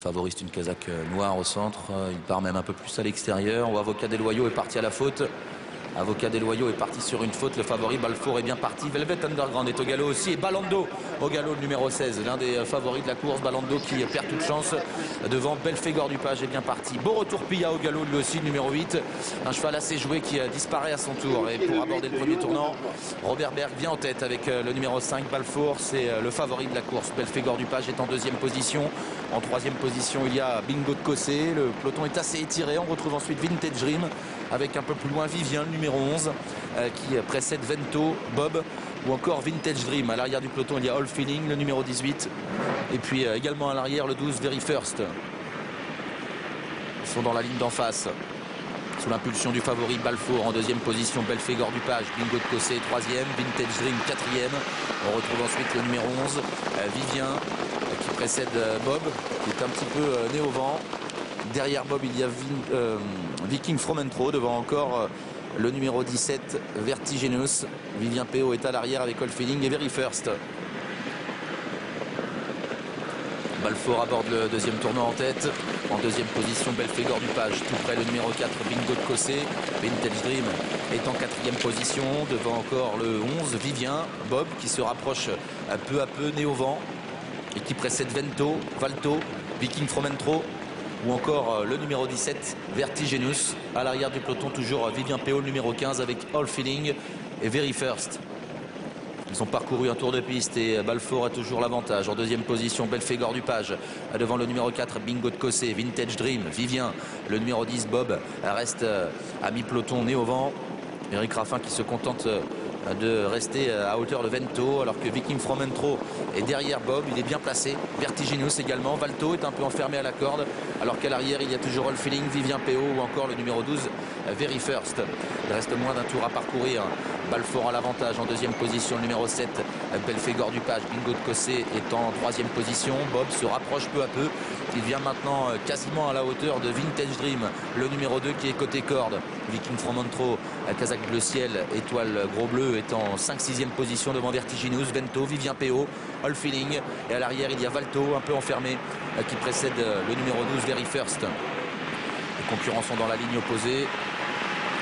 Favorise une casaque noire au centre, il part même un peu plus à l'extérieur. Avocat des Loyaux est parti à la faute. Avocat des Loyaux est parti sur une faute. Le favori Balfour est bien parti. Velvet Underground est au galop aussi. Et Balando au galop, le numéro 16. L'un des favoris de la course. Balando qui perd toute chance devant Belphégor du Page est bien parti. Beau retour Pilla au galop, lui aussi, le numéro 8. Un cheval assez joué qui disparaît à son tour. Et pour aborder le premier tournant, Robert Berg vient en tête avec le numéro 5. Balfour, c'est le favori de la course. Belphégor du Page est en deuxième position. En troisième position, il y a Bingo de Cossé. Le peloton est assez étiré. On retrouve ensuite Vintage Dream avec un peu plus loin Vivien, le numéro 11, qui précède Vento, Bob ou encore Vintage Dream. À l'arrière du peloton, il y a All Feeling, le numéro 18. Et puis également à l'arrière, le 12, Very First. Ils sont dans la ligne d'en face. Sous l'impulsion du favori Balfour en deuxième position, Belphégor du Page, Bingo de Cossé troisième, Vintage Dream quatrième. On retrouve ensuite le numéro 11, Vivien, qui précède Bob, qui est un petit peu né au vent. Derrière Bob, il y a Viking From Intro, devant encore le numéro 17, Vertigenous. Vivien Péo est à l'arrière avec All Feeling et Very First. Balfour aborde le deuxième tournant en tête. En deuxième position, Belphégor du Page, tout près le numéro 4, Bingo de Cossé. Vintage Dream est en quatrième position, devant encore le 11, Vivien. Bob qui se rapproche peu à peu, né au vent, et qui précède Vento, Valto, Viking From Intro, ou encore le numéro 17, Vertigenous. À l'arrière du peloton, toujours Vivien Péo, le numéro 15, avec All Feeling et Very First. Ils ont parcouru un tour de piste et Balfour a toujours l'avantage. En deuxième position, Belphégor du Page, devant le numéro 4, Bingo de Cossé, Vintage Dream, Vivien, le numéro 10, Bob, reste à mi-peloton, né au vent. Eric Raffin qui se contente de rester à hauteur de Vento, alors que Viking From Intro est derrière Bob, il est bien placé. Vertigenous également, Valto est un peu enfermé à la corde, alors qu'à l'arrière il y a toujours All Feeling, Vivien Péo ou encore le numéro 12, Very First. Il reste moins d'un tour à parcourir. Balfour à l'avantage en deuxième position, le numéro 7, Belphégor du Page, Bingo de Cossé est en troisième position. Bob se rapproche peu à peu. Il vient maintenant quasiment à la hauteur de Vintage Dream, le numéro 2 qui est côté corde. Viking From Intro, casaque bleu ciel, étoile gros bleu est en 5-6e position devant Vertigenous, Vento, Vivien Péo, All Feeling. Et à l'arrière il y a Valto un peu enfermé qui précède le numéro 12, Very First. Les concurrents sont dans la ligne opposée.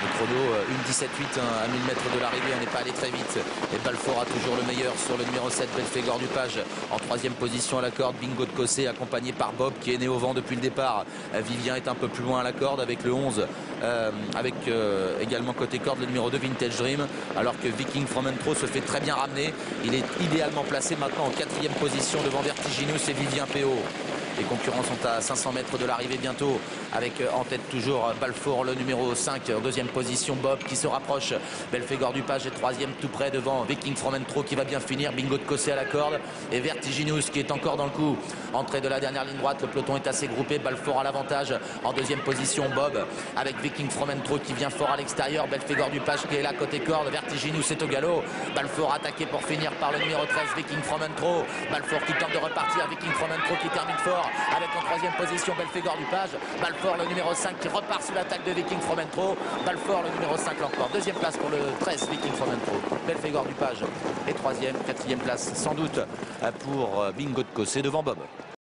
Le chrono, une 17-8 à 1000 mètres de l'arrivée, on n'est pas allé très vite. Et Balfour a toujours le meilleur sur le numéro 7, Belphégor du Page. En troisième position à la corde, Bingo de Cossé, accompagné par Bob, qui est né au vent depuis le départ. Vivien est un peu plus loin à la corde avec le 11, avec également côté corde le numéro 2, Vintage Dream. Alors que Viking From Intro se fait très bien ramener. Il est idéalement placé maintenant en quatrième position devant Vertigenous et Vivien Péo. Les concurrents sont à 500 mètres de l'arrivée bientôt, avec en tête toujours Balfour, le numéro 5, en deuxième position Bob qui se rapproche. Belphégor du Page est troisième tout près devant Viking From Intro qui va bien finir. Bingo de Cossé à la corde et Vertigenous qui est encore dans le coup. Entrée de la dernière ligne droite, le peloton est assez groupé. Balfour à l'avantage. En deuxième position Bob avec Viking From Intro qui vient fort à l'extérieur. Belphégor du Page qui est là côté corde. Vertigenous est au galop. Balfour attaqué pour finir par le numéro 13, Viking From Intro. Balfour qui tente de repartir. Viking From Intro qui termine fort avec en troisième position Belphégor du Page. Balfour le numéro 5 qui repart sous l'attaque de Viking From Intro. Balfour le numéro 5 encore. Deuxième place pour le 13 Viking From Intro. Belphégor du Page est troisième. Quatrième place sans doute pour Bingo de Cossé devant Bob.